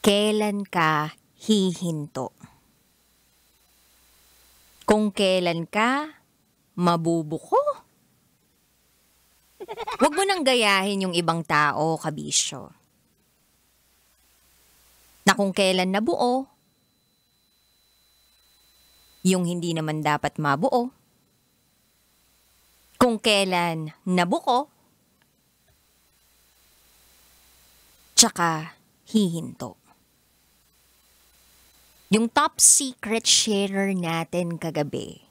Kailan ka hihinto? Kung kailan ka mabubuko? Huwag mo nang gayahin yung ibang tao, kabisyo. Na kung kailan nabuo, yung hindi naman dapat mabuo. Kung kailan nabuko, tsaka hihinto. Yung top secret sharer natin kagabi,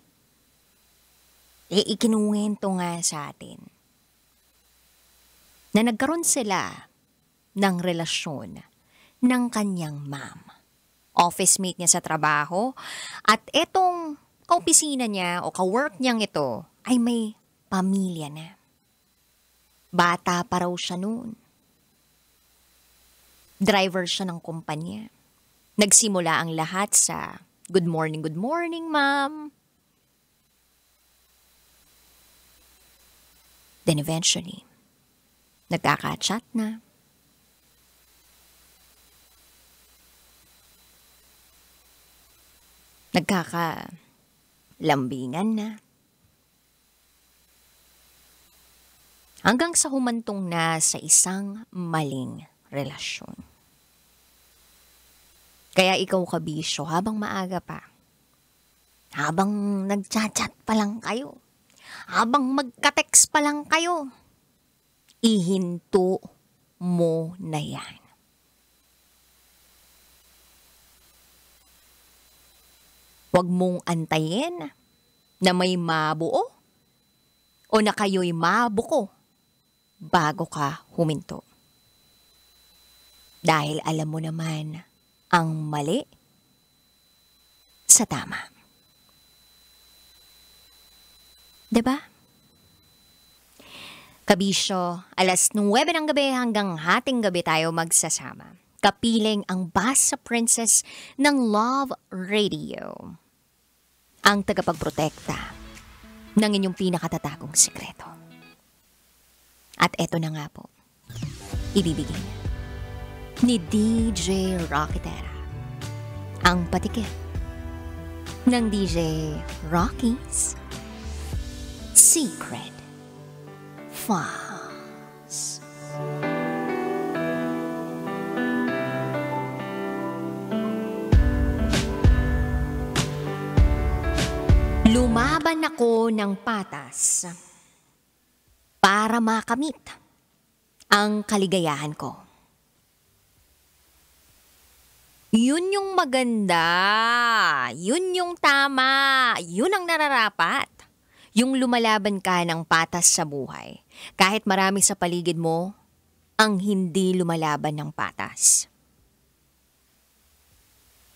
ikinuwento nga sa atin na nagkaroon sila ng relasyon ng kanyang ma'am. Office mate niya sa trabaho at etong kaopisina niya o ka-work niyang ito ay may pamilya na. Bata pa raw siya noon. Driver siya ng kumpanya. Nagsimula ang lahat sa good morning, ma'am. Then eventually, nagkaka-chat na. Nagkaka-lambingan na. Hanggang sa humantong na sa isang maling relasyon. Kaya ikaw, kabisyo, habang maaga pa, habang nagchat-chat pa lang kayo, habang magka-text pa lang kayo, ihinto mo na yan. Huwag mong antayin na may mabuo o na kayo'y mabuko bago ka huminto. Dahil alam mo naman ang mali sa tama. Diba? Kabisyo, alas 9 ng gabi hanggang hating gabi tayo magsasama. Kapiling ang Basa Princess ng Love Radio. Ang tagapagprotekta ng inyong pinakatatagong sikreto. At eto na nga po, ibibigay ni DJ Rocky Terra ang patikim ng DJ Rocky's Secret Files. Lumaban ako ng patas para makamit ang kaligayahan ko. Yun yung maganda, yun yung tama, yun ang nararapat. Yung lumalaban ka ng patas sa buhay, kahit marami sa paligid mo ang hindi lumalaban ng patas.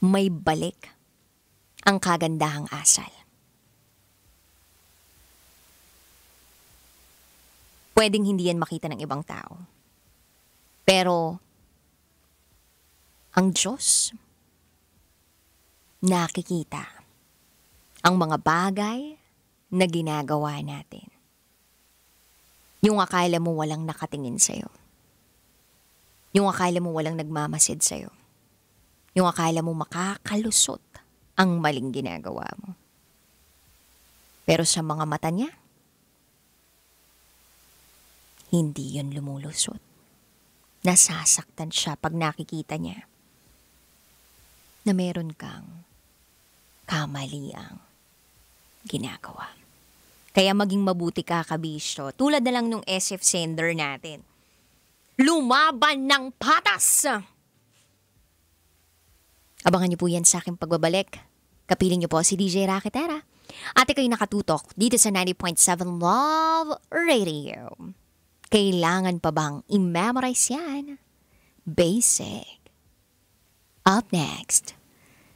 May balik ang kagandahang asal. Pwedeng hindi yan makita ng ibang tao. Pero, ang Diyos, nakikita ang mga bagay na ginagawa natin. Yung akala mo walang nakatingin sa'yo. Yung akala mo walang nagmamasid sa'yo. Yung akala mo makakalusot ang maling ginagawa mo. Pero sa mga mata niya, hindi yun lumulusot. Nasasaktan siya pag nakikita niya na meron kang kamaliang ginagawa. Kaya maging mabuti ka, kabisyo. Tulad na lang nung SF sender natin. Lumaban ng patas! Abangan niyo po yan sa aking pagbabalik. Kapiling niyo po si DJ Rocky Terra. At ikaw'y nakatutok dito sa 90.7 Love Radio. Kailangan pa bang i-memorize yan? Basic. Up next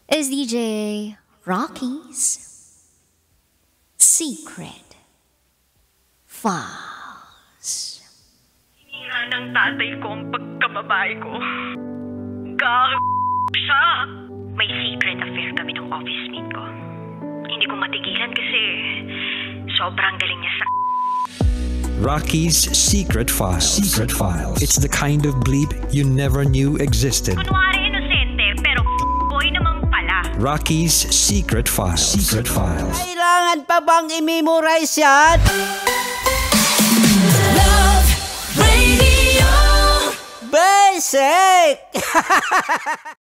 is DJ Rocky's Secret Files. Hinira ng tatay ko ang pagkababae ko. Siya! May secret affair kami ng office mate ko. Hindi ko matigilan kasi sobrang galing niya sa... Rocky's Secret Files. Secret Files. It's the kind of bleep you never knew existed. Kunwari innocent. Rocky's Secret Files. Secret Files. Kailangan pa bang i-memorize yan? Love Radio. Basic!